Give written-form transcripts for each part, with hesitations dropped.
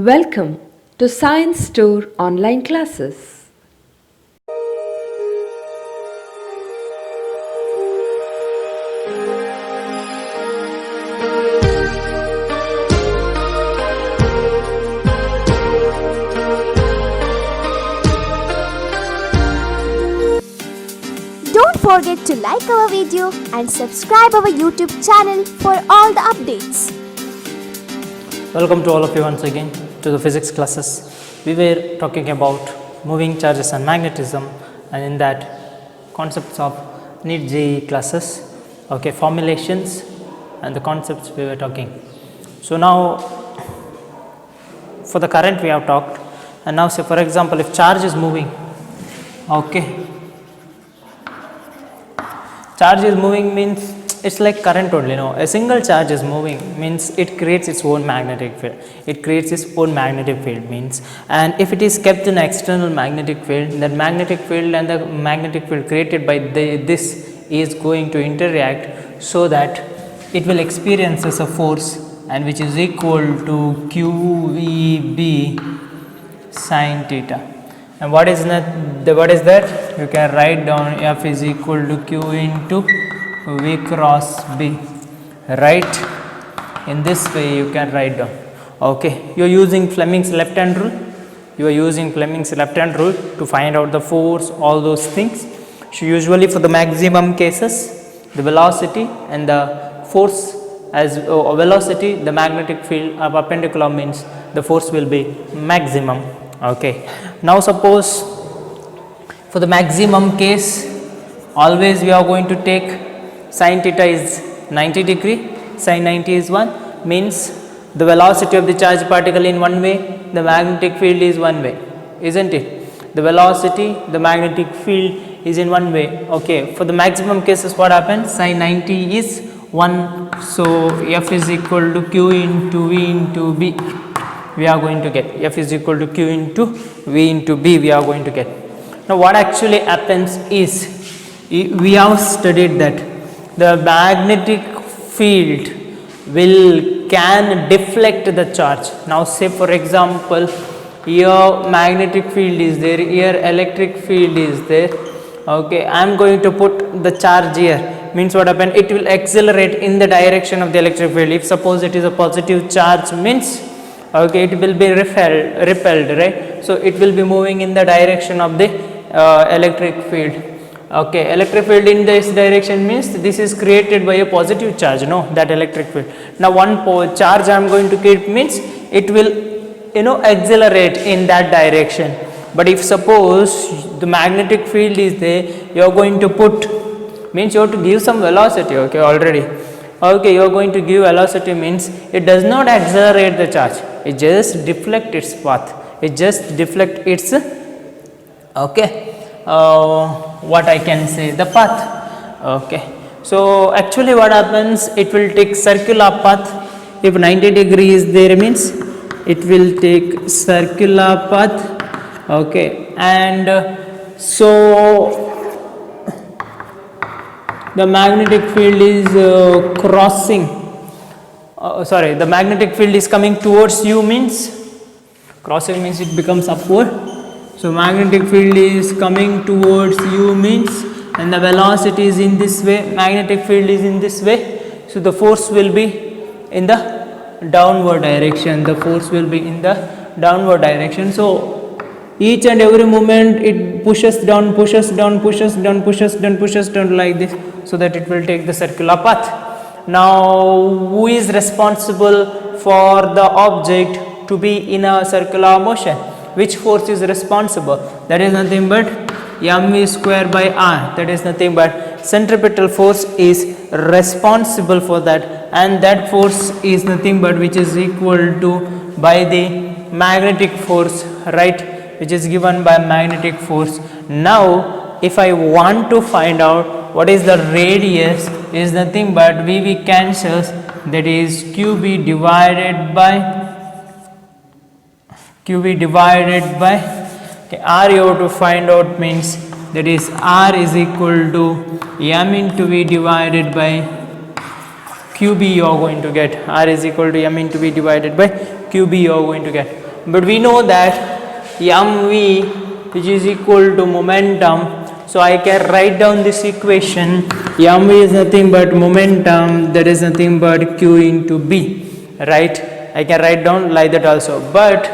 Welcome to Science Store online classes. Don't forget to like our video and subscribe our YouTube channel for all the updates. Welcome to all of you once again to the physics classes. We were talking about moving charges and magnetism, and in that concepts of NEET JEE classes, okay, formulations and the concepts we were talking. So now for the current we have talked, and now say for example if charge is moving, okay, charge is moving means it's like current only. No, a single charge is moving means it creates its own magnetic field. It creates its own magnetic field means, and if it is kept in external magnetic field, that magnetic field and the magnetic field created by this is going to interact so that it will experience as a force, and which is equal to QVB sin theta. And what is that? You can write down F is equal to Q into V cross B, right? In this way you can write down. Okay, you are using Fleming's left hand rule. You are using Fleming's left hand rule to find out the force, all those things. So usually for the maximum cases, the velocity and the force as velocity, the magnetic field of perpendicular means the force will be maximum. Okay, now suppose for the maximum case, always we are going to take sin theta is 90 degree, sin 90 is 1, means the velocity of the charged particle in one way, the magnetic field is one way, isn't it? The velocity, the magnetic field is in one way. Okay, for the maximum cases what happens? Sin 90 is 1, so F is equal to Q into V into B. We are going to get F is equal to Q into V into B, we are going to get. Now what actually happens is, we have studied that the magnetic field can deflect the charge. Now say for example, here magnetic field is there, here electric field is there. Okay, I am going to put the charge here, means what happen? It will accelerate in the direction of the electric field. If suppose it is a positive charge means, okay, it will be repelled, right? So it will be moving in the direction of the electric field. Okay, electric field in this direction means this is created by a positive charge, no, that electric field. Now one charge I am going to keep means it will accelerate in that direction. But if suppose the magnetic field is there, you are going to put, means you have to give some velocity, okay, already. Okay, you are going to give velocity means it does not accelerate the charge, it just deflect its path, it just deflect its, okay, what I can say, the path. Okay, so actually what happens, it will take circular path. If 90 degree is there means it will take circular path. Okay, and so the magnetic field is crossing, the magnetic field is coming towards you means, crossing means it becomes upward. So magnetic field is coming towards you means, and the velocity is in this way, magnetic field is in this way, so the force will be in the downward direction, the force will be in the downward direction. So each and every moment it pushes down, pushes down, pushes down, pushes down, pushes down like this, so that it will take the circular path. Now who is responsible for the object to be in a circular motion? Which force is responsible? That is nothing but mv square by r, that is nothing but centripetal force is responsible for that, and that force is nothing but which is equal to by the magnetic force, right, which is given by magnetic force. Now if I want to find out what is the radius, is nothing but Vv cancels, that is QB divided by okay, R you have to find out means, that is R is equal to m into V divided by QB you are going to get, R is equal to m into V divided by QB you are going to get. but we know that mv which is equal to momentum. So I can write down this equation. mv is nothing but momentum, that is nothing but q into b, right? I can write down like that also. But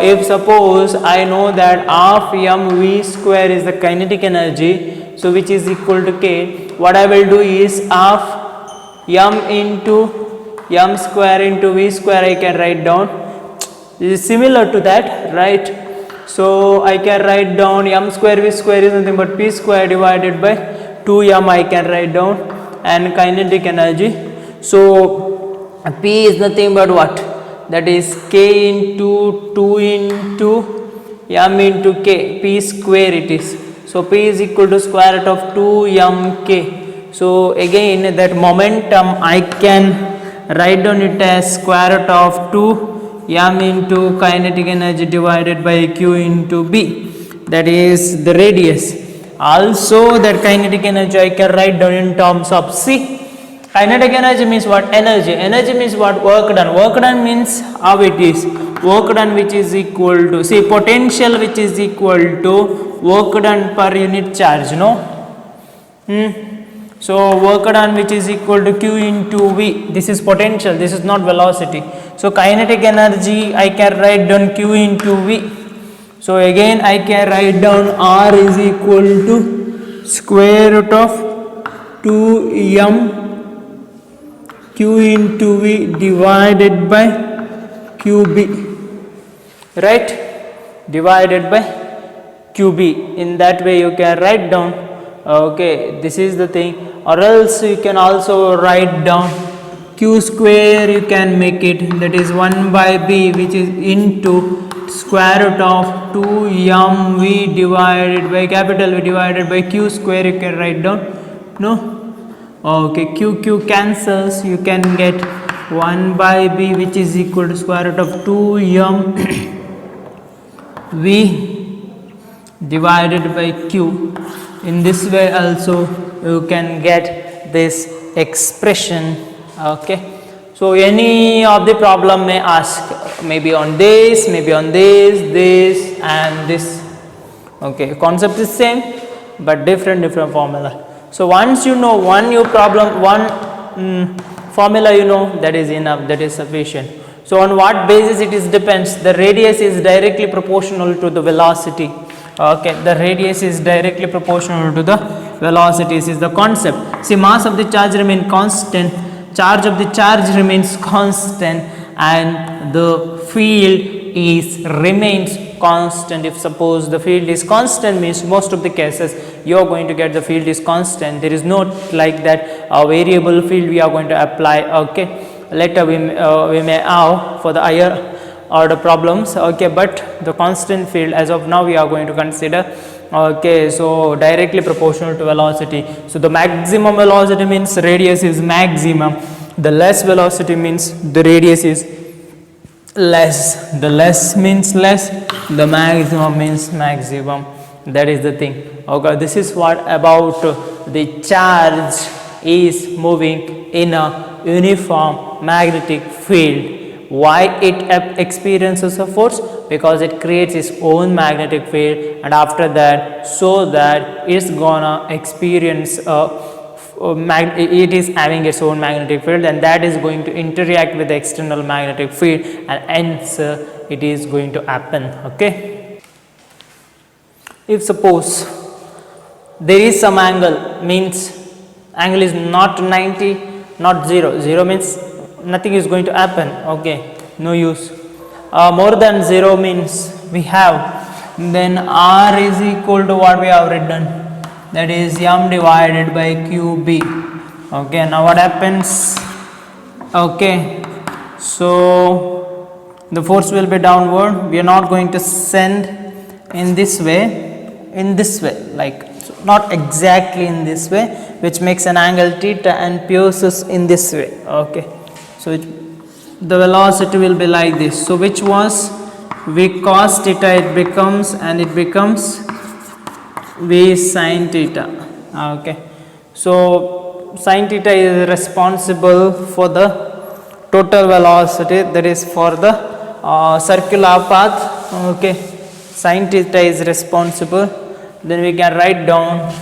if suppose I know that half mv square is the kinetic energy, so which is equal to k, what I will do is half m into m square into v square I can write down. This is similar to that, right? So I can write down m square v square is nothing but p square divided by 2m I can write down, and kinetic energy. So p is nothing but what? That is k into 2 into m into k, p square it is. So p is equal to square root of 2mk. So again that momentum I can write down it as square root of 2 m into kinetic energy divided by q into b, that is the radius. Also that kinetic energy I can write down in terms of c. Kinetic energy means what? Energy. Energy means what? Work done. Work done means how it is. Work done which is equal to, see, potential which is equal to work done per unit charge, no? So work done which is equal to q into v. This is potential, this is not velocity. So kinetic energy I can write down q into v. So again I can write down r is equal to square root of 2m q into v divided by qb, right? Divided by qb. In that way you can write down, okay, this is the thing. Or else you can also write down q square, you can make it, that is 1 by b which is into square root of 2mv divided by capital V divided by q square, you can write down, no? Okay, q cancels, you can get 1 by b which is equal to square root of 2m v divided by q. In this way also you can get this expression, okay. So any of the problem may ask, maybe on this, maybe on this and this, okay. Concept is same but different formula. So once you know one new problem, one formula you know, that is enough, that is sufficient. So on what basis it is depends. The radius is directly proportional to the velocity, okay. The radius is directly proportional to the velocity, is the concept. See, mass of the charge remain constant, charge of the charge remains constant, and the field is remains constant. If suppose the field is constant, means most of the cases you are going to get the field is constant. There is not like that a variable field we are going to apply, okay. Later we may have for the higher order problems, okay, but the constant field as of now we are going to consider, okay. So directly proportional to velocity. So the maximum velocity means radius is maximum, the less velocity means the radius is less, the less means less, the maximum means maximum. That is the thing, okay. This is what about the charge is moving in a uniform magnetic field. Why it experiences a force? Because it creates its own magnetic field, and after that, so that it's gonna experience it is having its own magnetic field, and that is going to interact with the external magnetic field, and hence it is going to happen, okay. If suppose there is some angle, means angle is not 90, not 0, 0 means nothing is going to happen, okay, no use. More than 0 means we have, then r is equal to what we have written, that is m divided by qb, okay. Now what happens, okay, so the force will be downward. We are not going to send in this way, like not exactly in this way, which makes an angle theta and pierces in this way, okay. So the velocity will be like this. So which was v cos theta, it becomes, and it becomes v sin theta, okay. So sin theta is responsible for the total velocity, that is for the circular path. Okay, sin theta is responsible. Then we can write down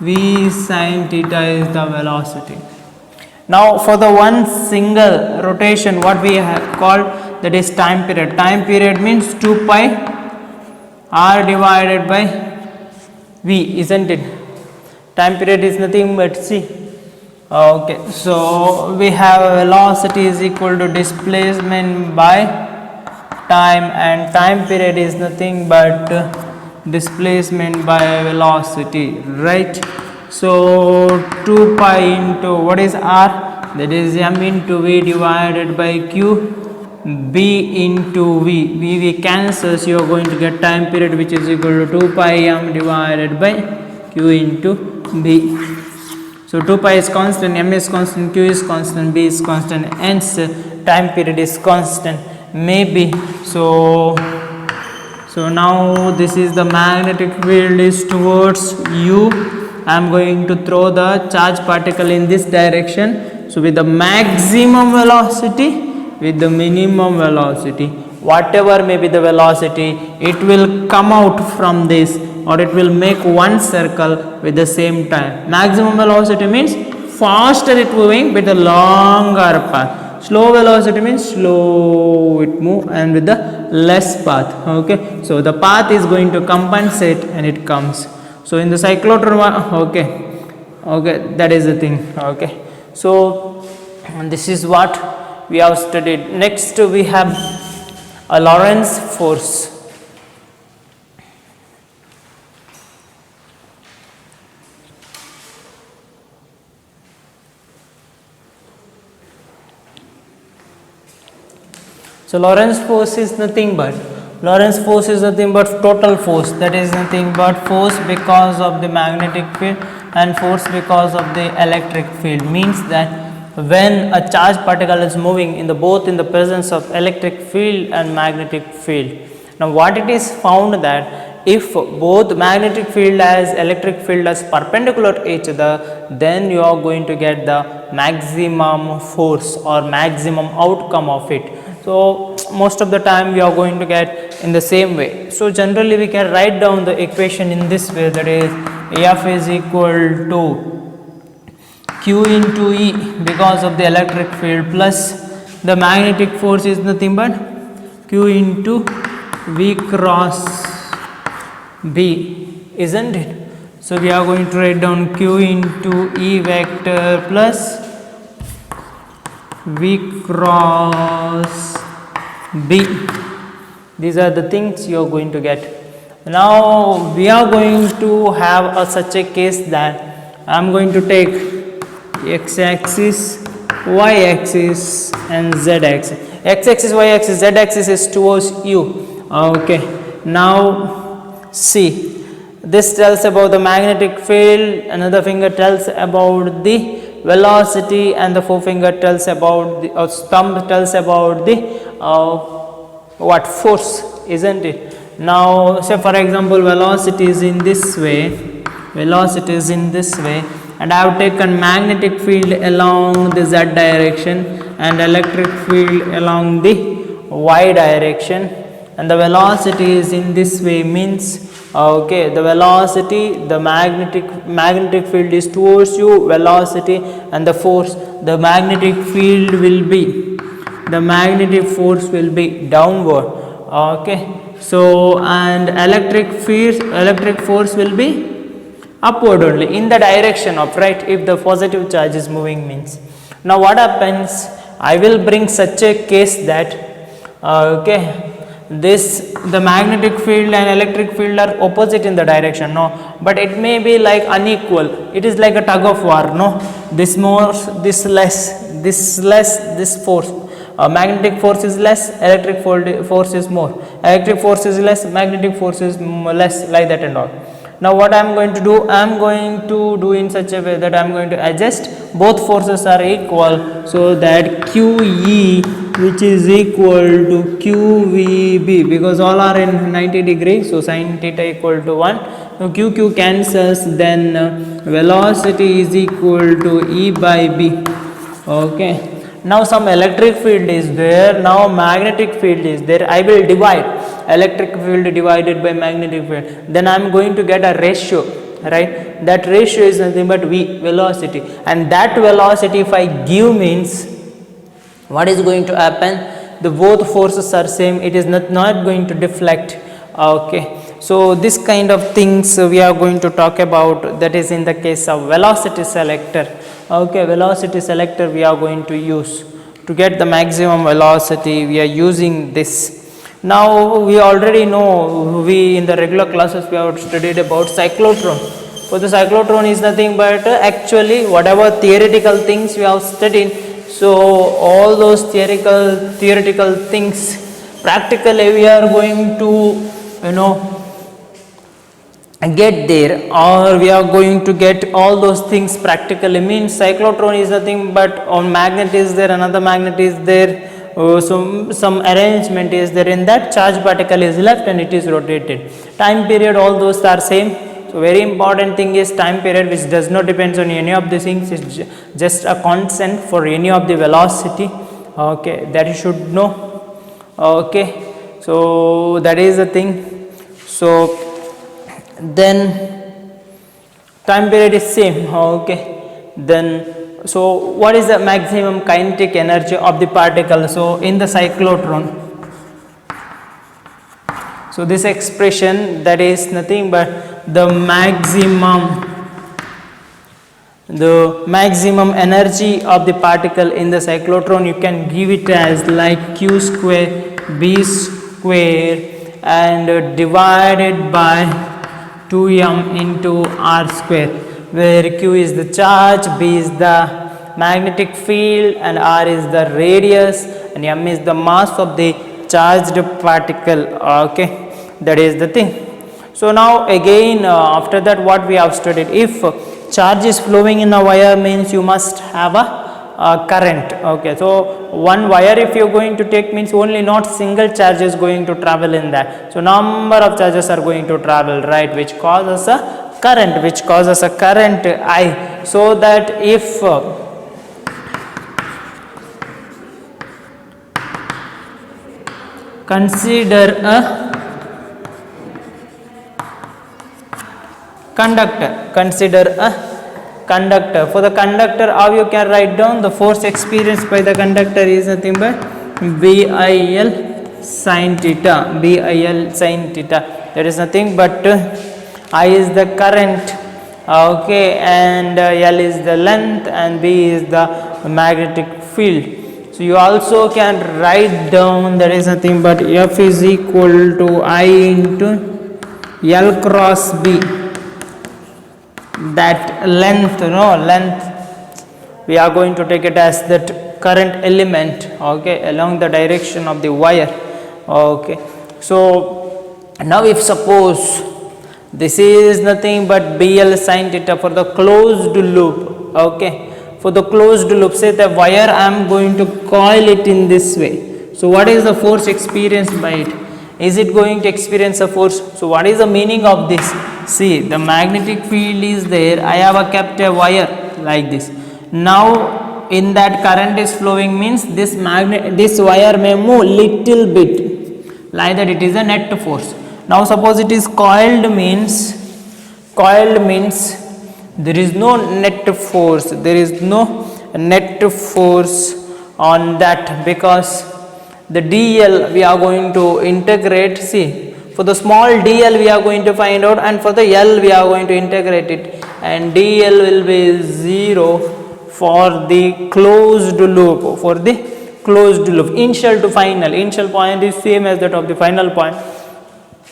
v sin theta is the velocity. Now for the one single rotation, what we have called, that is time period. Time period means 2 pi r divided by v, isn't it? Time period is nothing but c. Okay, so we have velocity is equal to displacement by time, and time period is nothing but displacement by velocity, right? So 2 pi into what is r, that is m into v divided by q, b into v cancels, you are going to get time period which is equal to 2 pi m divided by q into b. So 2 pi is constant, m is constant, q is constant, b is constant, hence time period is constant, maybe. So now this is the magnetic field is towards u. I am going to throw the charge particle in this direction. So with the maximum velocity, with the minimum velocity, whatever may be the velocity, it will come out from this, or it will make one circle with the same time. Maximum velocity means faster it moving with a longer path. Slow velocity means slow it move and with the less path. Okay, so the path is going to compensate and it comes. So in the cyclotron, okay, that is the thing. Okay, so this is what we have studied. Next we have a Lorentz force. So Lorentz force is nothing but total force, that is nothing but force because of the magnetic field and force because of the electric field. Means that when a charged particle is moving in the presence of electric field and magnetic field. Now what it is found that if both magnetic field as electric field as perpendicular to each other, then you are going to get the maximum force or maximum outcome of it. So most of the time we are going to get in the same way. So generally we can write down the equation in this way, that is F is equal to Q into E because of the electric field plus the magnetic force is nothing but Q into V cross B, isn't it? So we are going to write down Q into E vector plus V cross B. These are the things you are going to get. Now we are going to have such a case that I am going to take x-axis, y-axis and z-axis. X-axis, y-axis, z-axis is towards u. Okay. Now see, this tells about the magnetic field, another finger tells about the velocity, and the forefinger tells about the thumb tells about the what force, isn't it? Now say for example velocity is in this way, and I have taken magnetic field along the z direction and electric field along the y direction, and the velocity is in this way. Means okay, the velocity, the magnetic field is towards you, velocity, and the force, the magnetic field will be, the magnetic force will be downward. Okay, so and electric force will be upward only, in the direction of right, if the positive charge is moving. Means now what happens, I will bring such a case that okay, the magnetic field and electric field are opposite in the direction, no, but it may be like unequal, it is like a tug of war, no, this more, this less, this force, magnetic force is less, electric force is more, electric force is less, magnetic force is less, like that and all. Now what I am going to do, I am going to do in such a way that I am going to adjust both forces are equal, so that QE which is equal to QVB, because all are in 90 degrees, so sin theta equal to 1. So QQ cancels, then velocity is equal to E by B. Okay, Now some electric field is there, now magnetic field is there. I will divide electric field divided by magnetic field. Then I am going to get a ratio, right? That ratio is nothing but V, velocity. And that velocity if I give means, what is going to happen? The both forces are same. It is not going to deflect. Okay. So this kind of things we are going to talk about, that is in the case of velocity selector. Okay, velocity selector we are going to use to get the maximum velocity. We are using this. Now we already know, we in the regular classes we have studied about cyclotron. So the cyclotron is nothing but actually whatever theoretical things we have studied. So all those theoretical things, practically we are going to get there, or we are going to get all those things practically. Means cyclotron is nothing but on magnet is there, another magnet is there, some arrangement is there, in that charge particle is left and it is rotated. Time period, all those are same. So very important thing is time period, which does not depend on any of the things, it's just a constant for any of the velocity. Okay, that you should know. Okay, so that is the thing. So then time period is same. Okay, then so what is the maximum kinetic energy of the particle? So in the cyclotron, so this expression, that is nothing but the maximum energy of the particle in the cyclotron. You can give it as like q square b square and divided by 2m into r square, where q is the charge, b is the magnetic field and r is the radius and m is the mass of the charged particle. Okay, that is the thing. So now again after that what we have studied, if charge is flowing in a wire means you must have a current. Okay, so one wire if you are going to take means only not single charge is going to travel in that. So number of charges are going to travel, right, which causes a current, I. So that if consider a conductor. For the conductor, how you can write down the force experienced by the conductor is nothing but BIL sin theta. That is nothing but I is the current, okay, and L is the length and B is the magnetic field. So you also can write down, that is nothing but F is equal to I into L cross B. That length, we are going to take it as that current element, okay, along the direction of the wire. Okay, so now if suppose this is nothing but BL sin theta for the closed loop. Okay, for the closed loop, say the wire I am going to coil it in this way. So what is the force experienced by it? Is it going to experience a force? So what is the meaning of this? See, the magnetic field is there, I have kept a wire like this. Now in that current is flowing means this wire may move little bit, like that, it is a net force. Now suppose it is coiled means there is no net force, on that, because the dl we are going to integrate. See, for the small dl we are going to find out, and for the L we are going to integrate it, and dl will be 0 for the closed loop. Initial to final, initial point is same as that of the final point,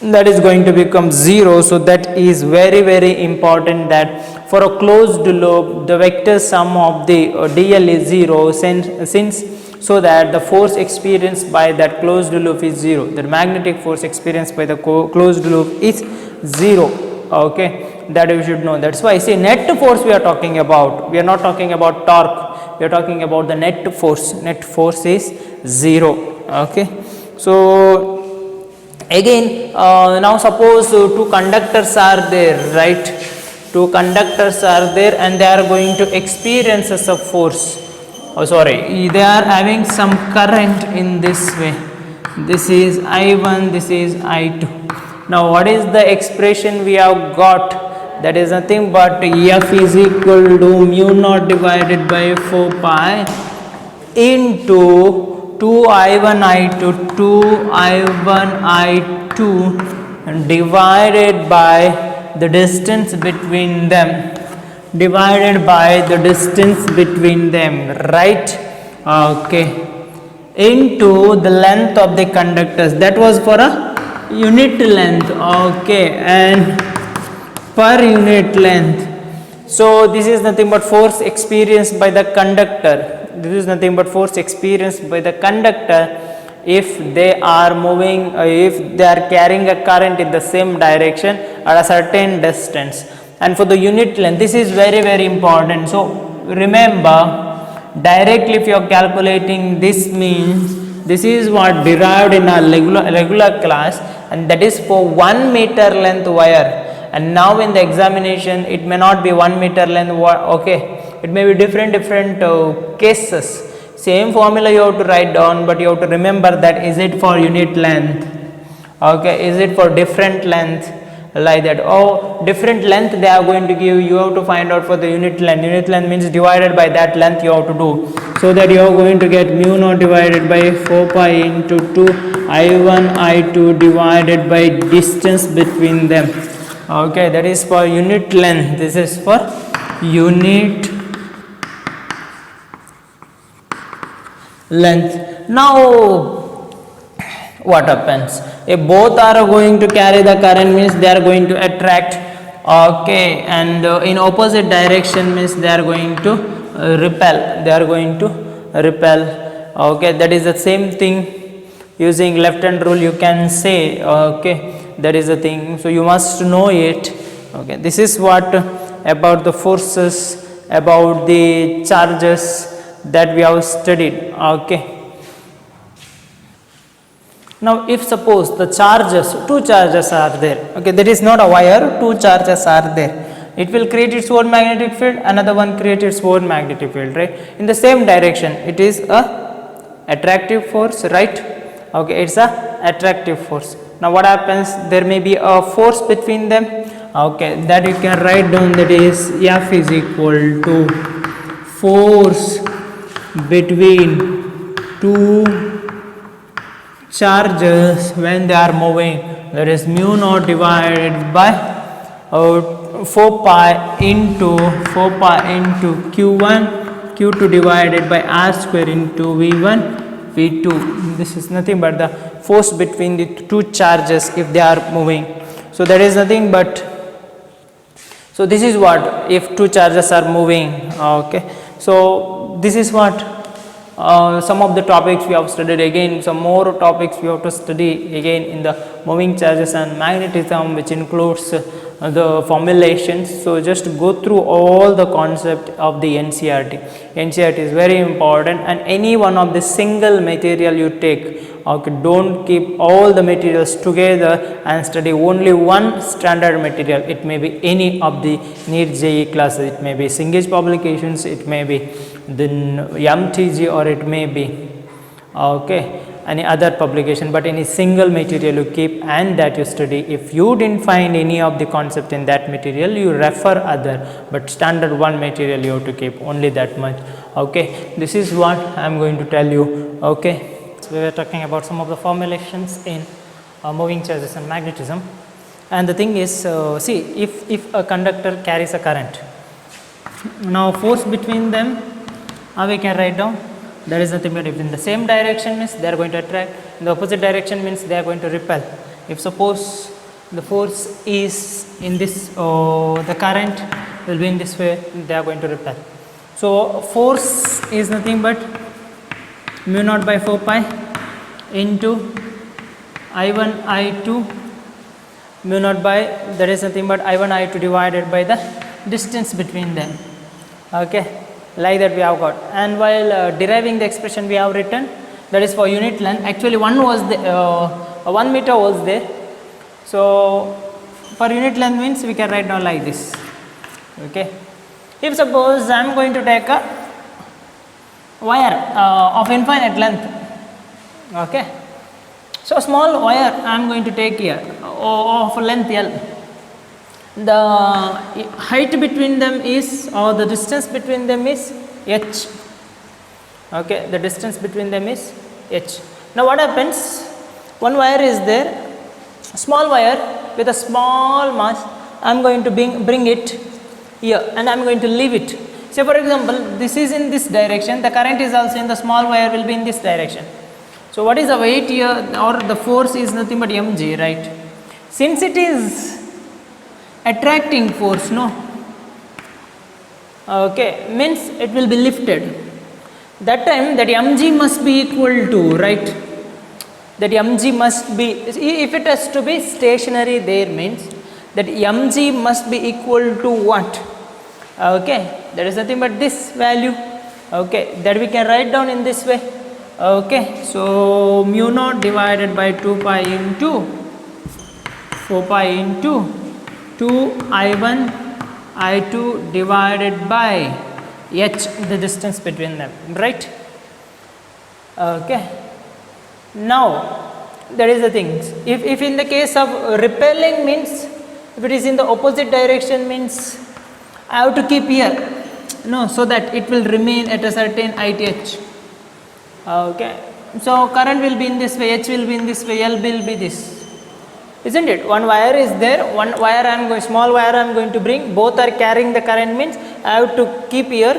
that is going to become 0. So that is very, very important, that for a closed loop the vector sum of the dl is 0, since so that the force experienced by that closed loop is 0. The magnetic force experienced by the closed loop is 0. Okay, that you should know. That's why, see, net force we are talking about. We are not talking about torque. We are talking about the net force. Net force is 0. Okay. So again, now suppose two conductors are there, right? Two conductors are there and they are going to experience a force. oh sorry, they are having some current in this way. This is I1, this is I2. Now what is the expression we have got? That is nothing but F is equal to mu naught divided by 4 pi into 2I1 I2, 2I1 I2 divided by the distance between them, right? Okay, into the length of the conductors. That was for a unit length. Okay, and per unit length. So this is nothing but force experienced by the conductor. This is nothing but force experienced by the conductor if they are moving, if they are carrying a current in the same direction at a certain distance. And for the unit length, this is very, very important. So remember, directly if you are calculating, this means this is what derived in a regular class, and that is for 1 meter length wire. And now in the examination, it may not be 1 meter length, okay, it may be different cases. Same formula you have to write down, but you have to remember that is it for unit length, okay, is it for different length, like that. Oh, different length they are going to give, you have to find out for the unit length. Unit length means divided by that length you have to do, so that you are going to get mu naught divided by 4 pi into 2 I1 I2 divided by distance between them. Okay, that is for unit length. This is for unit length. Now what happens if both are going to carry the current? Means they are going to attract, okay, and in opposite direction means they are going to repel, okay. That is the same thing. Using left hand rule you can say, okay, that is the thing. So you must know it, okay. This is what about the forces, about the charges that we have studied, okay. Now if suppose the charges, two charges are there, okay, that is not a wire, two charges are there, it will create its own magnetic field, another one create its own magnetic field, right, in the same direction. It is a attractive force, right, okay, it's a attractive force. Now what happens, there may be a force between them, okay, that you can write down, that is F is equal to force between two charges when they are moving, that is mu naught divided by 4 pi into q1 q2 divided by r square into v1 v2. This is nothing but the force between the two charges if they are moving. So that is nothing but, so this is what if two charges are moving, okay. So this is what some of the topics we have studied. Again, some more topics we have to study again in the moving charges and magnetism, which includes the formulations. So just go through all the concept of the NCERT. NCERT is very important, and any one of the single material you take, okay, don't keep all the materials together and study only one standard material. It may be any of the NEET JEE classes, it may be Singlish publications, it may be the MTG, or it may be, okay, any other publication, but any single material you keep and that you study. If you didn't find any of the concept in that material, you refer other, but standard one material you have to keep, only that much, okay. This is what I am going to tell you, okay. So we were talking about some of the formulations in moving charges and magnetism, and the thing is, see, if a conductor carries a current, now force between them, we can write down, that is nothing but if in the same direction means they are going to attract, in the opposite direction means they are going to repel. If suppose the force is in this, the current will be in this way, they are going to repel. So force is nothing but mu naught by 4 pi into I1 I2 mu naught by, that is nothing but I1 I2 divided by the distance between them, okay, like that we have got. And while deriving the expression we have written, that is for unit length. Actually 1 meter was there, so for unit length means we can write down like this, okay. If suppose I am going to take a wire of infinite length. Okay, so small wire I am going to take here of length L. The height between them is, or the distance between them is h. Okay, the distance between them is h. Now what happens, one wire is there, small wire with a small mass, I am going to bring it here and I am going to leave it. Say for example, this is in this direction, the current is also in the small wire will be in this direction. So what is the weight here, or the force is nothing but mg, right? Since it is attracting force, no, okay, means it will be lifted. That time that mg must be equal to, right, that mg must be, if it has to be stationary there, means that mg must be equal to what? Okay, that is nothing but this value. Okay, that we can write down in this way. Okay, so mu naught divided by 2 pi into 4 pi into 2 I1 I2 divided by h, the distance between them, right? Okay, now that is the thing. If in the case of repelling, means if it is in the opposite direction, means I have to keep here, no, so that it will remain at a certain ith. Okay, so current will be in this way, h will be in this way, L will be this, isn't it? One wire is there, one wire I am going, small wire I am going to bring, both are carrying the current, means I have to keep here.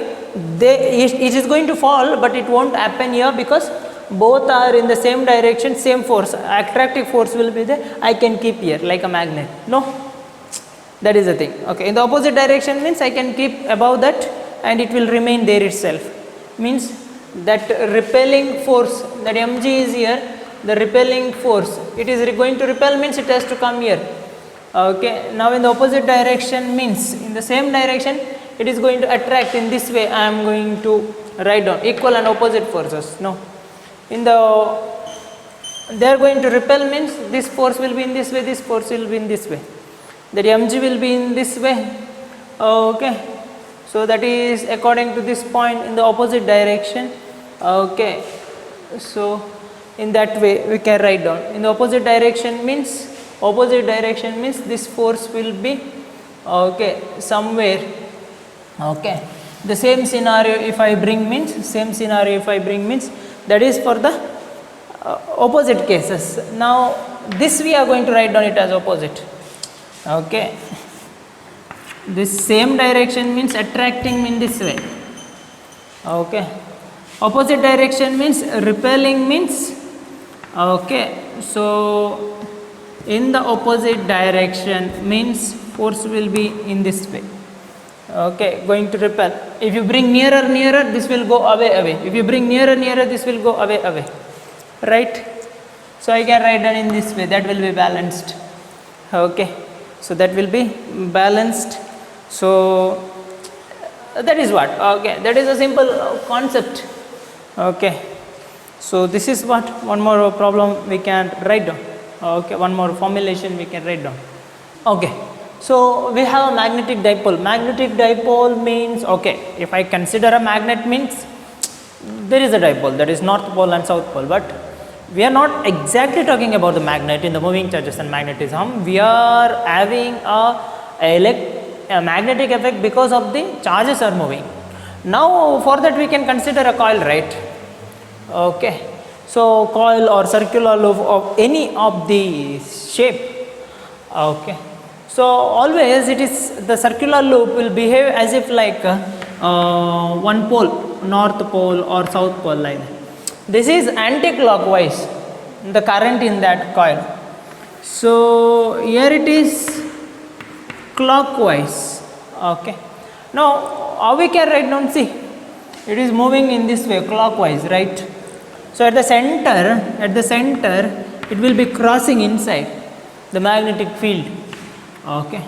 It is going to fall, but it won't happen here because both are in the same direction, same force, attractive force will be there. I can keep here like a magnet, no, that is the thing. Okay, in the opposite direction means I can keep above that and it will remain there itself, means that repelling force, that mg is here, the repelling force, it is going to repel, means it has to come here. Okay, now in the opposite direction means in the same direction it is going to attract in this way. I am going to write down equal and opposite forces, no, in the, they are going to repel, means this force will be in this way, this force will be in this way, that mg will be in this way. Okay, so that is according to this point in the opposite direction. Okay, so in that way we can write down in the opposite direction, means this force will be, okay, somewhere. Okay, the same scenario if I bring, means that is for the opposite cases. Now this we are going to write down it as opposite. Okay, this same direction means attracting in this way. Okay, opposite direction means repelling, means, okay, so in the opposite direction means force will be in this way. Okay, going to repel. If you bring nearer, this will go away. If you bring nearer, this will go away, right? So I can write down in this way, that will be balanced. Okay, so that will be balanced. So that is what, okay, that is a simple concept. Okay, so this is what, one more problem we can write down. Okay, one more formulation we can write down. Okay, so we have a magnetic dipole. Magnetic dipole means, okay, if I consider a magnet, means there is a dipole, that is north pole and south pole, but we are not exactly talking about the magnet in the moving charges and magnetism. We are having a magnetic effect because of the charges are moving. Now for that we can consider a coil, right? Okay, so coil or circular loop of any of the shape. Okay, so always it is, the circular loop will behave as if like one pole, north pole or south pole, like that. This is anti-clockwise, the current in that coil. So here it is clockwise. Okay, now how we can write down, see, it is moving in this way clockwise, right? So at the center it will be crossing inside the magnetic field. Okay,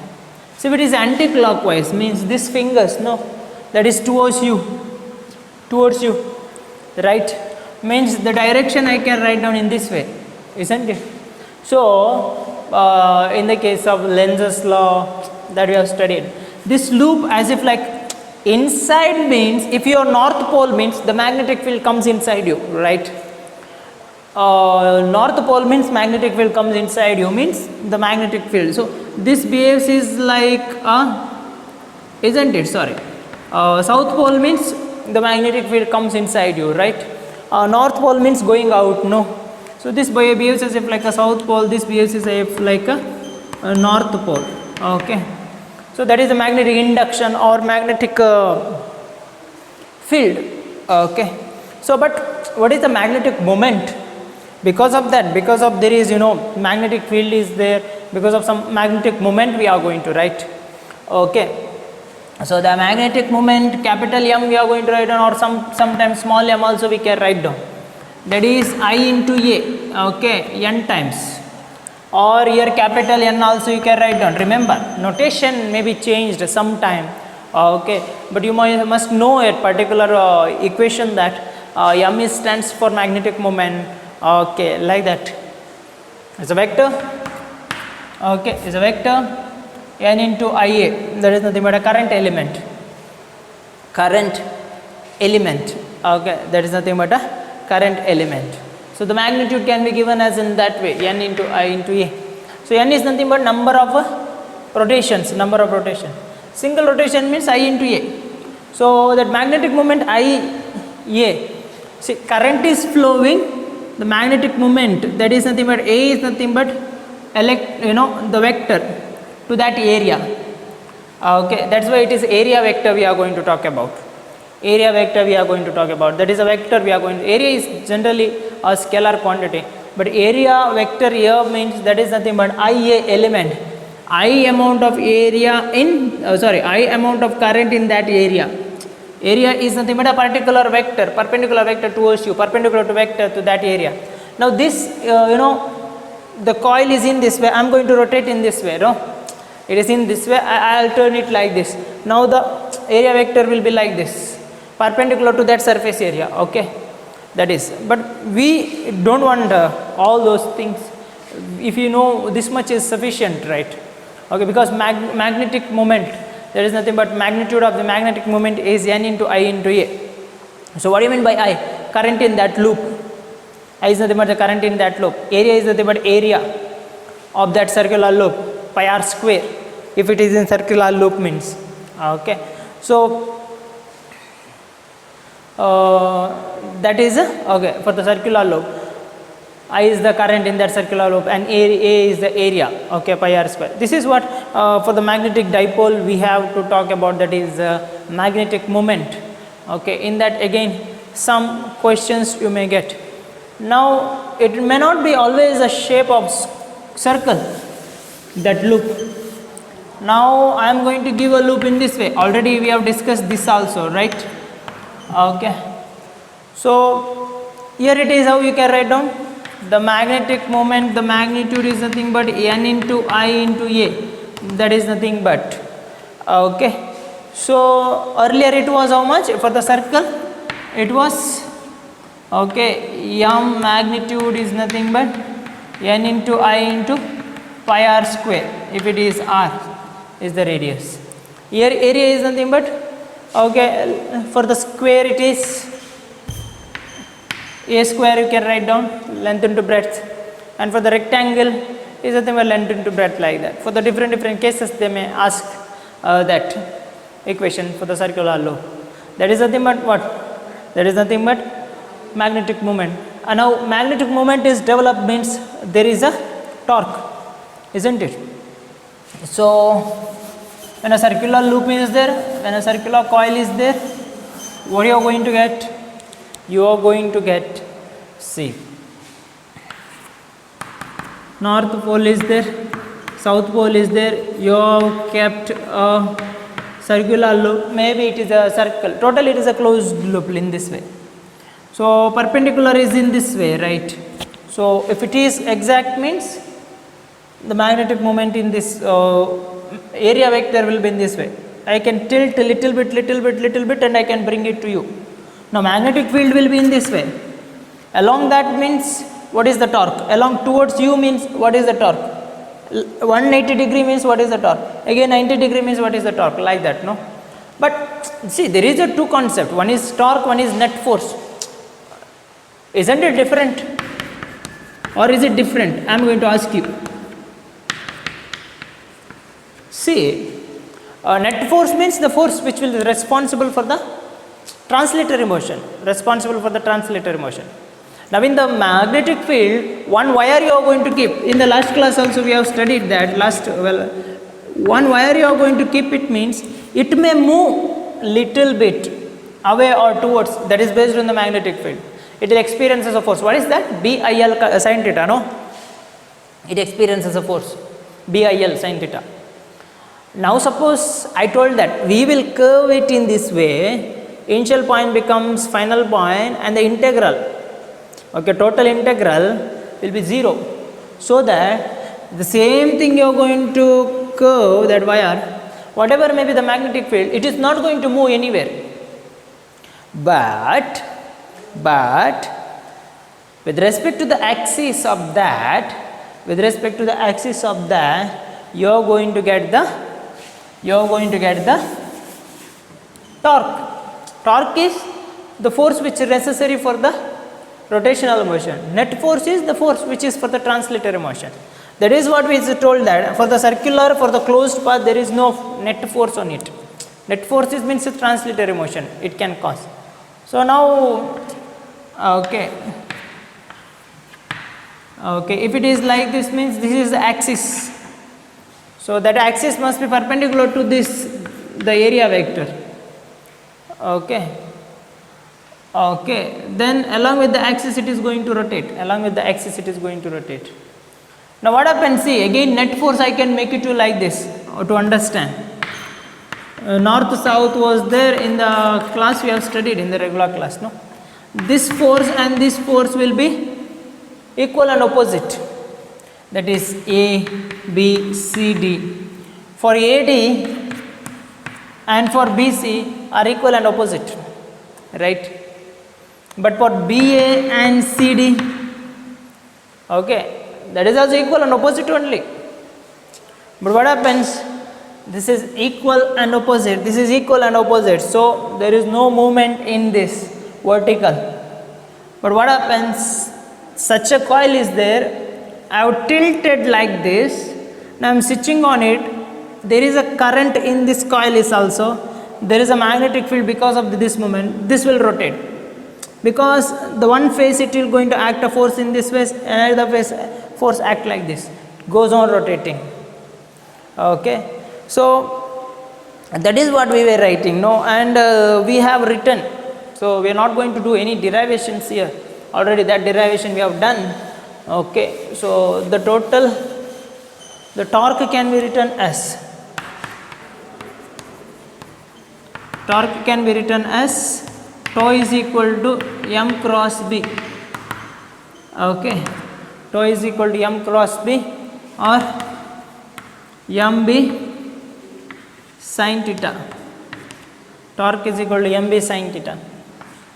so if it is anti-clockwise, means this fingers, no, that is towards you, right, means the direction I can write down in this way, isn't it? So in the case of Lenz's law that we have studied, this loop as if like Inside means if your north pole means the magnetic field comes inside you, right? North pole means magnetic field comes inside you means the magnetic field. So this behaves is like isn't it? Sorry. South pole means the magnetic field comes inside you, right? North pole means going out, no. So this behaves as if like a south pole, this behaves as if like a north pole, okay. So that is the magnetic induction or magnetic field, okay. So but what is the magnetic moment? Because of that, because of there is magnetic field is there, because of some magnetic moment we are going to write, okay. So the magnetic moment capital M we are going to write down, or sometimes small m also we can write down, that is I into A, okay, n times, or here capital N also you can write down. Remember, notation may be changed sometime, okay, but you must know a particular equation that M stands for magnetic moment, okay, like that. It's a vector, okay, it's a vector N into IA, that is nothing but a current element, okay, that is nothing but a current element. So the magnitude can be given as in that way, N into I into A. So N is nothing but number of rotations, single rotation means I into A. So that magnetic moment I A, see current is flowing, the magnetic moment, that is nothing but A is nothing but the vector to that area, okay, that's why it is area vector we are going to talk about. That is a vector we are going to, area is generally a scalar quantity, but area vector here means that is nothing but IA element, I amount of area in I amount of current in that area. Area is nothing but a particular vector, perpendicular vector towards you, perpendicular to vector to that area. Now this the coil is in this way, I am going to rotate in this way, no, it is in this way, I will turn it like this. Now the area vector will be like this, perpendicular to that surface area, okay, that is. But we don't want all those things, if you know this much is sufficient, right, okay, because magnetic moment, there is nothing but magnitude of the magnetic moment is N into I into A. So what do you mean by I? Current in that loop. I is nothing but the current in that loop. Area is nothing but area of that circular loop, pi r square, if it is in circular loop means, okay. So that is okay for the circular loop, I is the current in that circular loop and A is the area, okay, pi r square. This is what for the magnetic dipole we have to talk about, that is magnetic moment, okay. In that again some questions you may get. Now it may not be always a shape of circle, that loop. Now I am going to give a loop in this way, already we have discussed this also, right, okay. So here it is how you can write down the magnetic moment, the magnitude is nothing but N into I into A, that is nothing but, okay. So earlier it was how much for the circle, it was, okay, M magnitude is nothing but N into I into pi r square, if it is r is the radius. Here area is nothing but, okay, for the square it is A square, you can write down length into breadth, and for the rectangle is nothing but length into breadth, like that. For the different cases they may ask that equation for the circular loop. That is nothing but what? That is nothing but magnetic moment. And now magnetic moment is developed means there is a torque, isn't it? So when a circular loop is there, when a circular coil is there, what you are going to get? You are going to get, see, north pole is there, south pole is there, you have kept a circular loop, maybe it is a circle, totally it is a closed loop in this way. So perpendicular is in this way, right? So if it is exact means the magnetic moment in this area vector will be in this way. I can tilt a little bit and I can bring it to you. Now magnetic field will be in this way. Along that means what is the torque? Along towards you means what is the torque? 180 degree means what is the torque? Again 90 degree means what is the torque? Like that, no? But see, there is a two concept. One is torque, one is net force. Isn't it different? Or is it different? I am going to ask you. See, net force means the force which will be responsible for the translatory motion. Responsible for the translatory motion. Now in the magnetic field, one wire you are going to keep. In the last class also we have studied that. One wire you are going to keep, it means it may move little bit away or towards. That is based on the magnetic field. It experiences a force. What is that? BIL sin theta, no? It experiences a force. BIL sin theta. Now suppose I told that we will curve it in this way. Initial point becomes final point and the integral, okay, total integral will be 0. So that the same thing you are going to curve that wire, whatever may be the magnetic field, it is not going to move anywhere. But with respect to the axis of that, you are going to get the torque. Torque is the force which is necessary for the rotational motion. Net force is the force which is for the translatory motion. That is what we told, that for the circular, for the closed path, there is no net force on it. Net force is means a translatory motion it can cause. So now, okay, if it is like this, means this is the axis. So that axis must be perpendicular to this, the area vector. Okay, then along with the axis it is going to rotate. Now what happens, see, again net force I can make it to like this to understand. North south was there in the class we have studied, in the regular class, no? This force and this force will be equal and opposite. That is A, B, C, D. For AD and for BC are equal and opposite, right? But for BA and CD, okay, that is also equal and opposite only. But what happens? This is equal and opposite. This is equal and opposite. So there is no movement in this vertical. But what happens? Such a coil is there. I have tilted like this. Now I am switching on it. There is a current in this coil is also. There is a magnetic field because of this moment. This will rotate. Because the one phase it will going to act a force in this phase, another phase force act like this. Goes on rotating. Okay. So that is what we were writing, no, and we have written. So we are not going to do any derivations here. Already that derivation we have done. Okay. So the torque can be written as tau is equal to m cross b. Okay. Tau is equal to m cross b or mb sin theta. Torque is equal to mb sin theta.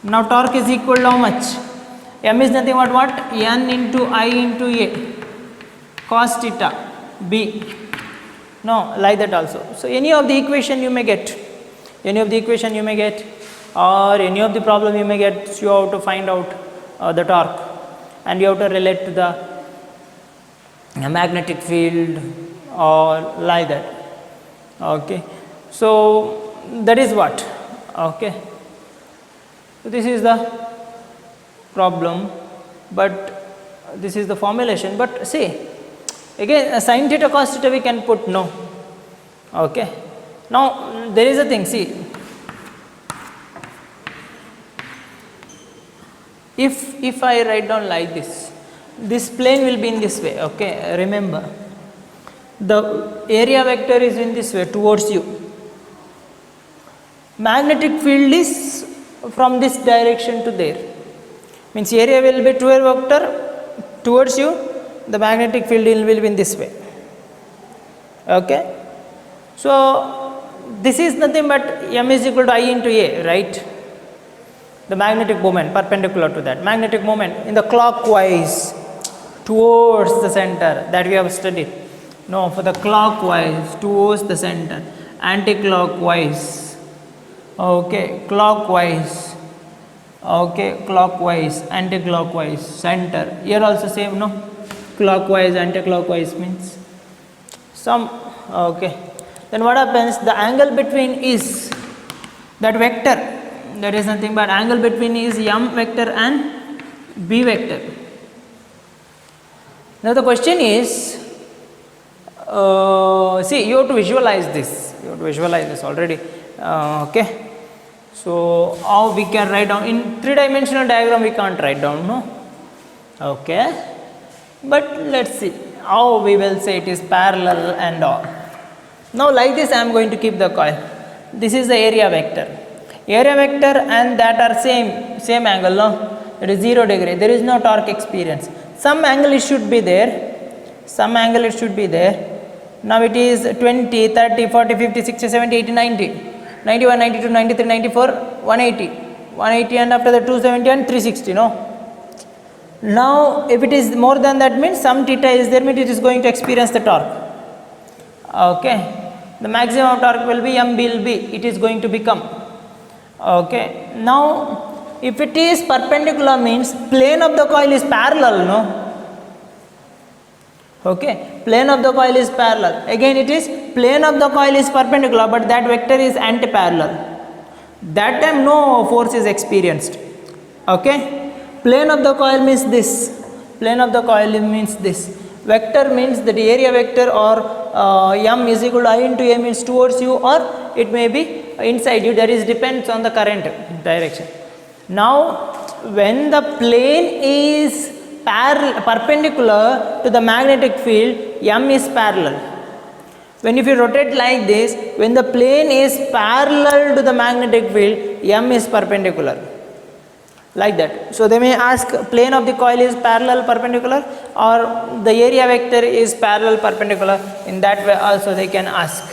Now torque is equal to how much? M is nothing but what? N into I into A cos theta b. No, like that also. So any of the equation you may get, or any of the problem you may get, so you have to find out the torque and you have to relate to the magnetic field or like that. Okay. So that is what. Okay. So this is the problem, but this is the formulation. But see, again sin theta cos theta we can put, no. Okay. Now there is a thing, see, if I write down like this plane will be in this way. Okay, remember the area vector is in this way towards you. Magnetic field is from this direction to there, means area will be vector towards you, the magnetic field will be in this way. Okay. So this is nothing but m is equal to I into A, right? The magnetic moment perpendicular to that, magnetic moment in the clockwise towards the center, that we have studied. No, for the clockwise towards the center, anti-clockwise Okay, clockwise. Okay, clockwise, anti-clockwise, center. Here also same, no? Clockwise, anti-clockwise means some. Okay. Then what happens? The angle between is that vector. That is nothing but angle between is m vector and b vector. Now the question is, see, you have to visualize this. You have to visualize this already. Okay. So how we can write down in three-dimensional diagram? We can't write down, no. Okay. But let's see how we will say it is parallel and all. Now like this, I am going to keep the coil. This is the area vector. Area vector and that are same angle, no. It is 0 degree. There is no torque experience. Some angle it should be there. Some angle it should be there. Now it is 20, 30, 40, 50, 60, 70, 80, 90. 91, 92, 93, 94, 180. 180 and after that 270 and 360, no. Now if it is more than that means some theta is there, means it is going to experience the torque. Okay. The maximum torque will be MBLB. It is going to become. Okay. Now if it is perpendicular means plane of the coil is parallel, no. Okay, plane of the coil is parallel. Again it is plane of the coil is perpendicular, but that vector is anti-parallel. That time no force is experienced. Okay, plane of the coil means this. Plane of the coil means this. Vector means that the area vector or m is equal to I into a means towards you, or it may be inside you. That is depends on the current direction. Now when the plane is perpendicular to the magnetic field, m is parallel. When if you rotate like this, when the plane is parallel to the magnetic field, m is perpendicular. Like that. So they may ask plane of the coil is parallel perpendicular or the area vector is parallel perpendicular. In that way also they can ask.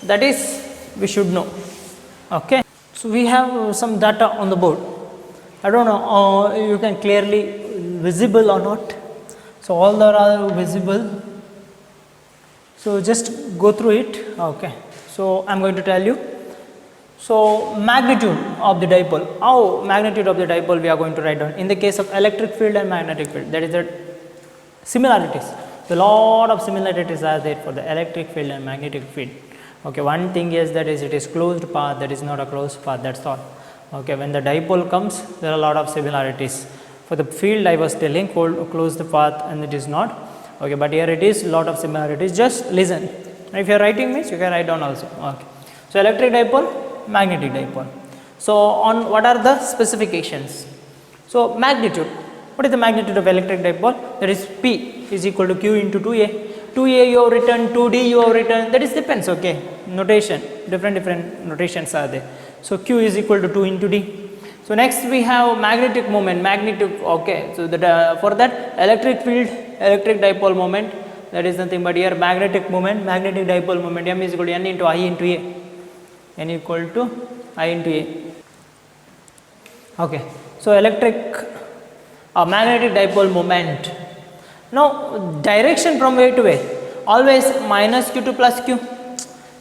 That is we should know. Okay. So we have some data on the board. I don't know you can clearly visible or not. So all that are visible. So just go through it. Okay. So I am going to tell you. So magnitude of the dipole. How magnitude of the dipole we are going to write down in the case of electric field and magnetic field. That is the similarities. A lot of similarities are there for the electric field and magnetic field. Okay. One thing is that is it is closed path. That is not a closed path. That's all. Okay. When the dipole comes, there are a lot of similarities. For the field I was telling close the path and it is not. Okay, but here it is lot of similarities. Just listen. If you are writing means you can write down also. Okay. So electric dipole, magnetic dipole. So on what are the specifications? So magnitude. What is the magnitude of electric dipole? That is P is equal to Q into 2A. 2A you have written, 2D you have written. That is depends. Okay. Notation. Different notations are there. So Q is equal to 2 into D. So next we have magnetic moment, okay. So that for that electric field, electric dipole moment, that is nothing but here magnetic moment, magnetic dipole moment, M is equal to N into I into A, N equal to I into A. Okay. So electric magnetic dipole moment. Now direction from where to where? Always minus Q to plus Q.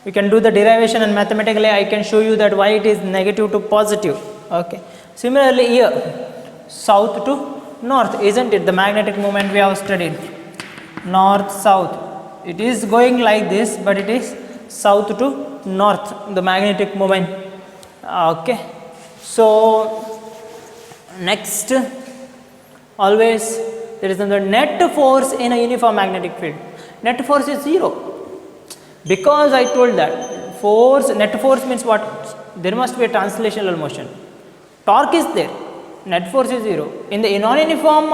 We can do the derivation and mathematically I can show you that why it is negative to positive. Okay. Similarly here south to north, isn't it? The magnetic moment we have studied north south. It is going like this, but it is south to north, the magnetic moment. Okay. So next always there is the net force in a uniform magnetic field. Net force is 0 because I told that force, net force means what? There must be a translational motion. Torque is there, net force is 0. In the non-uniform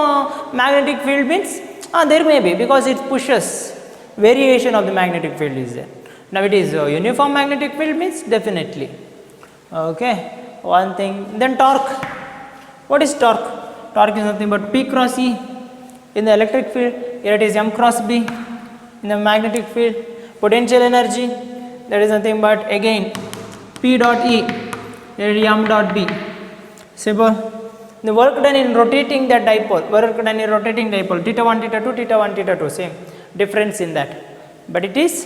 magnetic field means there may be, because it pushes, variation of the magnetic field is there. Now it is uniform magnetic field means definitely. Okay, one thing. Then torque. What is torque? Torque is nothing but P cross E. In the electric field, here it is M cross B. In the magnetic field, potential energy, that is nothing but again P dot E, here it is M dot B. Simple. The work done in rotating that dipole, theta 1, theta 2, theta 1, theta 2, same difference in that. But it is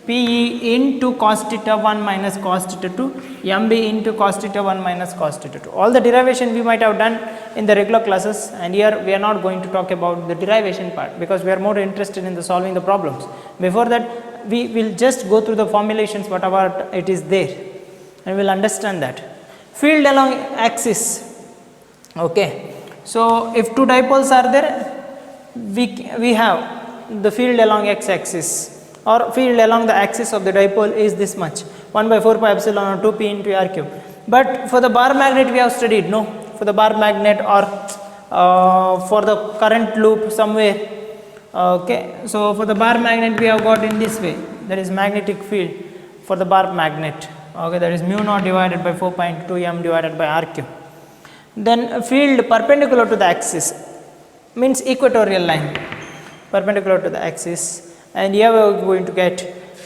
PE into cos theta 1 minus cos theta 2, MB into cos theta 1 minus cos theta 2. All the derivation we might have done in the regular classes, and here we are not going to talk about the derivation part because we are more interested in the solving the problems. Before that, we will just go through the formulations whatever it is there, and we will understand that. Field along axis. Okay. So if two dipoles are there, we have the field along x axis, or field along the axis of the dipole is this much, 1 by 4 pi epsilon or 2 p into r cube. But for the bar magnet we have studied, no, for the bar magnet or for the current loop somewhere. Okay, so for the bar magnet we have got in this way, that is magnetic field for the bar magnet. Okay, that is mu naught divided by 4 pi into 2 m divided by r cube. Then field perpendicular to the axis means equatorial line, perpendicular to the axis, and here we are going to get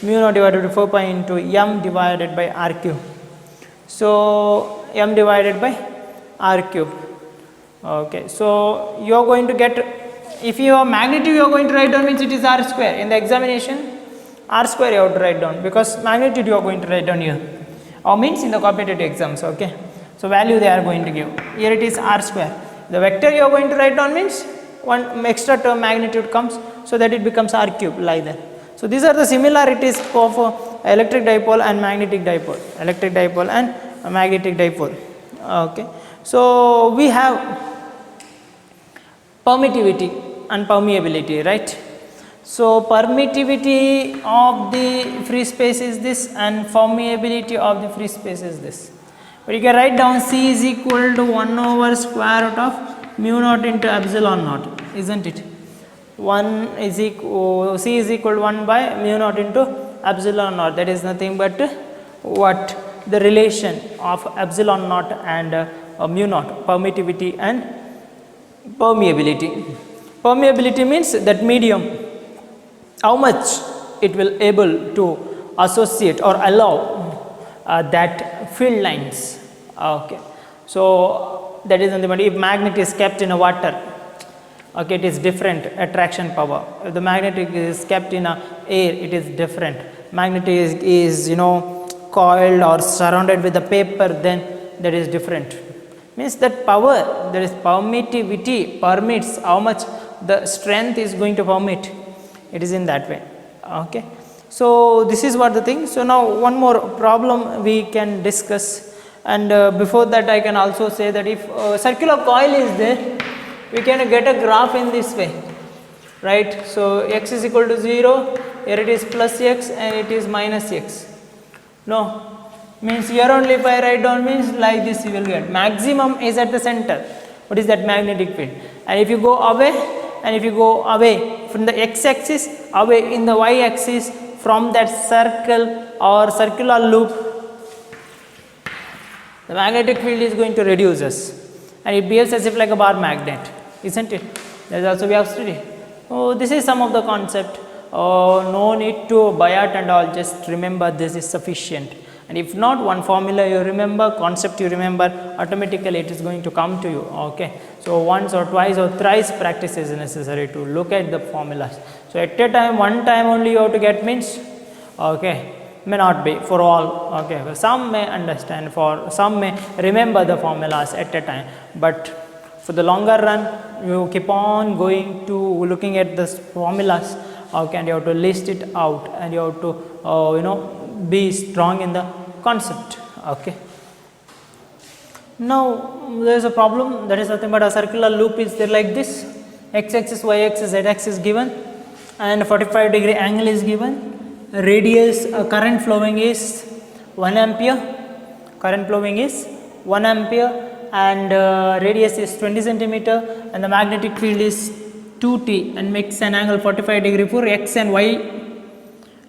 mu naught divided by 4 pi into m divided by r cube. So m divided by r cube. Okay, so you are going to get, if you have magnitude you are going to write down means it is r square. In the examination r square you have to write down because magnitude you are going to write down here, or means in the competitive exams. Okay, so value they are going to give, here it is r square. The vector you are going to write down means one extra term magnitude comes, so that it becomes r cube like that. So these are the similarities of electric dipole and magnetic dipole, electric dipole and magnetic dipole. Okay, so we have permittivity and permeability, right? So permittivity of the free space is this, and permeability of the free space is this. But you can write down C is equal to 1 over square root of mu naught into epsilon naught, isn't it? 1 is equal, C is equal to 1 by mu naught into epsilon naught, that is nothing but what? The relation of epsilon naught and mu naught, permittivity and permeability. Permeability means that medium, how much it will able to associate or allow that field lines. Okay, so that is nothing but if magnet is kept in a water, okay, it is different attraction power. If the magnet is kept in a air, it is different. Magnet is coiled or surrounded with the paper, then that is different. Means that power, there is permittivity, permits how much the strength is going to permit, it is in that way. Okay, so this is what the thing. So now one more problem we can discuss, and before that I can also say that if a circular coil is there, we can get a graph in this way, right? So x is equal to 0, here it is plus x and it is minus x. No, means here only if I write down means like this you will get. Maximum is at the center. What is that? Magnetic field. And if you go away, and if you go away from the x axis, away in the y axis from that circle or circular loop, the magnetic field is going to reduce us, and it behaves as if like a bar magnet, isn't it? That is also we have studied. Oh, this is some of the concept. No need to by heart and all, just remember this is sufficient. And if not, one formula you remember, concept you remember, automatically it is going to come to you. Okay, so once or twice or thrice practice is necessary to look at the formulas. So at a time, one time only you have to get means, okay, may not be for all. Okay, some may understand, for some may remember the formulas at a time, but for the longer run you keep on going to looking at the formulas. Okay, and you have to list it out, and you have to be strong in the concept. Okay, now there is a problem, that is nothing but a circular loop is there like this, x axis, y axis, z axis given, and 45-degree angle is given, radius, current flowing is 1 ampere, current flowing is 1 ampere, and radius is 20 centimeter, and the magnetic field is 2t, and makes an angle 45-degree for x and y,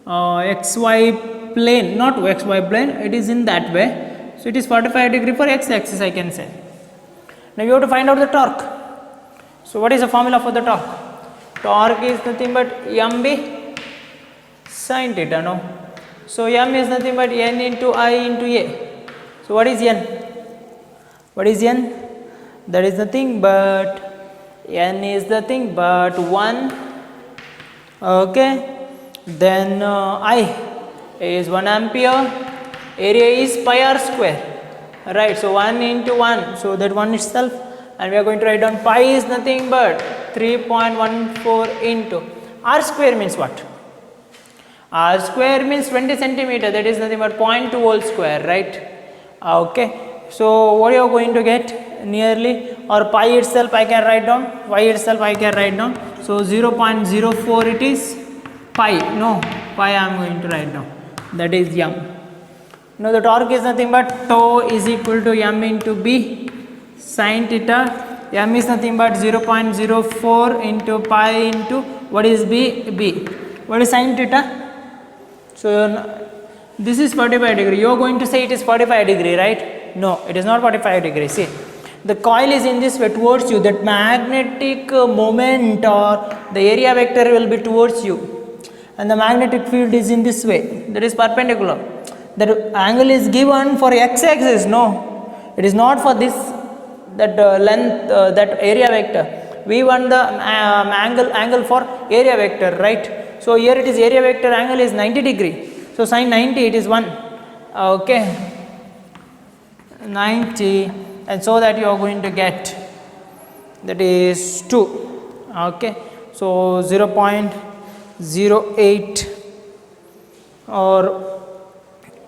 xy plane, not xy plane, it is in that way. So it is 45-degree for x axis, I can say. Now you have to find out the torque. So what is the formula for the torque? Torque is nothing but mb sin theta, no? So m is nothing but n into I into a. So what is n? What is n? That is nothing but n is nothing but 1, okay, then I is 1 ampere, area is pi r square, right? So 1 into 1, so that 1 itself, and we are going to write down pi is nothing but 3.14 into r square means what? R square means 20 centimeter, that is nothing but 0.2 whole square, right? Okay, so what you are going to get nearly, or pi itself I can write down, pi itself I can write down, so 0.04 it is pi, no, pi I am going to write down, that is m. Now the torque is nothing but tau is equal to m into b sin theta, m is nothing but 0.04 into pi into what is b, what is sin theta? So this is 45 degree, you are going to say it is 45 degree, right? No, it is not 45 degree. See, the coil is in this way towards you, that magnetic moment or the area vector will be towards you, and the magnetic field is in this way, that is perpendicular. That angle is given for x axis, no, it is not for this, that length, that area vector. We want the angle for area vector, right? So here it is area vector angle is 90 degree, so sin 90 it is 1, okay, 90, and so that you are going to get, that is 2, okay, so 0.08 or,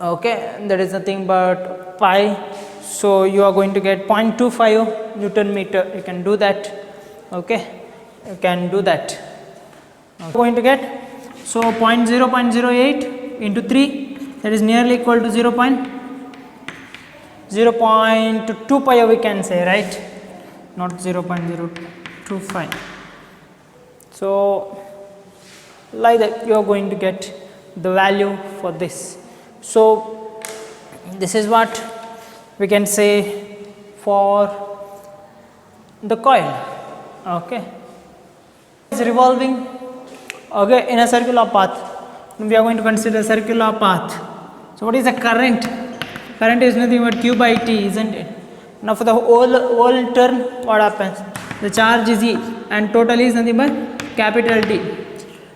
okay, that is nothing but pi, so you are going to get 0.25 Newton meter, you can do that, okay, you can do that. Going to get, so 0.08 into 3, that is nearly equal to 0.2 pi we can say, right, not 0.025. So like that you are going to get the value for this. So this is what we can say for the coil, okay, it's revolving, okay, in a circular path. We are going to consider circular path. So what is the current? Current is nothing but Q by T, isn't it? Now for the whole turn, what happens? The charge is E and total is nothing but capital T.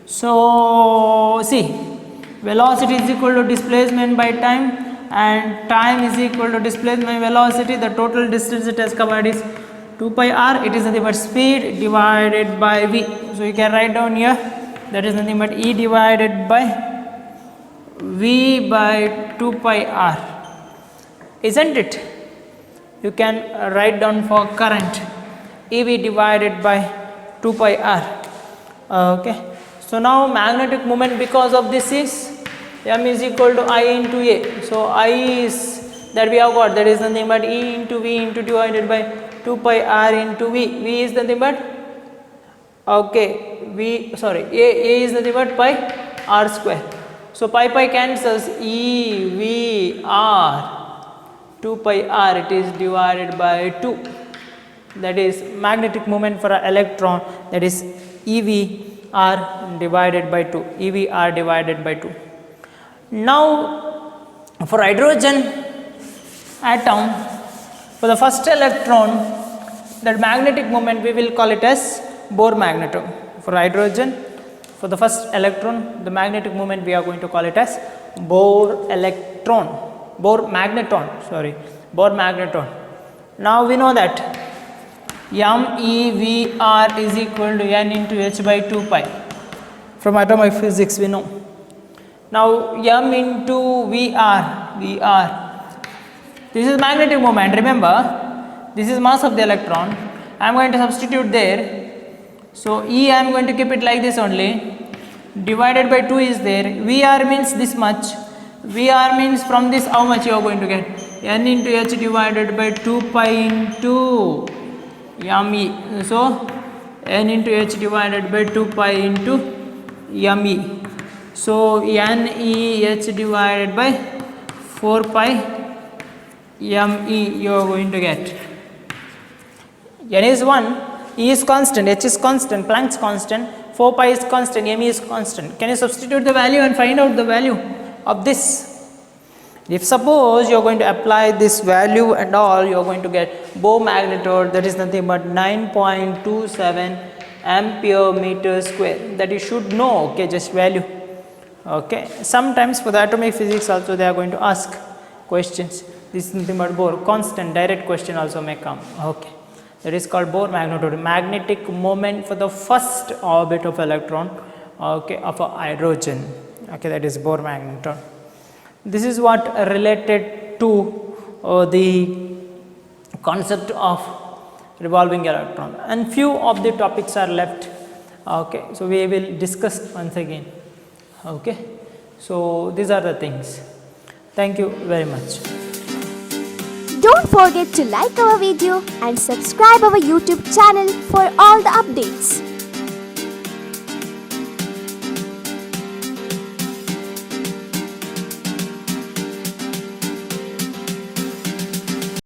So see, velocity is equal to displacement by time, and time is equal to displacement by velocity. The total distance it has covered is 2 pi r, it is nothing but speed divided by v. So you can write down here, that is nothing but E divided by V by 2 pi r, isn't it? You can write down for current EV divided by 2 pi r, okay. So now magnetic moment because of this is m is equal to I into A. So I is that we have got, that is nothing but E into V into divided by 2 pi r into V. V is nothing but, okay, A is nothing but pi r square. So pi cancels, E V R, 2 pi r, it is divided by 2, that is magnetic moment for an electron, that is EV r divided by 2, EV r divided by 2. Now for hydrogen atom, for the first electron, that magnetic moment we will call it as Bohr magneton. For hydrogen, for the first electron, the magnetic moment we are going to call it as Bohr magneton. Now we know that MEVR is equal to N into H by 2 pi. From atomic physics we know. Now M into VR, this is magnetic moment, remember, this is mass of the electron, I am going to substitute there. So E I am going to keep it like this only, divided by 2 is there, VR means this much, VR means from this how much you are going to get, N into H divided by 2 pi into ME, so N into H divided by 2 pi into ME, so NEH divided by 4 pi ME you are going to get. N is 1, E is constant, H is constant, Planck's constant, 4 pi is constant, ME is constant. Can you substitute the value and find out the value of this? If suppose you are going to apply this value and all, you are going to get Bohr magneton, that is nothing but 9.27 ampere meter square, that you should know, okay, just value, Okay, sometimes for the atomic physics also they are going to ask questions. This is nothing but Bohr, constant direct question also may come. Okay, that is called Bohr magnitude, magnetic moment for the first orbit of electron, okay, of a hydrogen. Okay, that is Bohr magnitude. This is what related to the concept of revolving electron, and few of the topics are left. Okay, so we will discuss once again. Okay, so these are the things. Thank you very much. Don't forget to like our video and subscribe our YouTube channel for all the updates.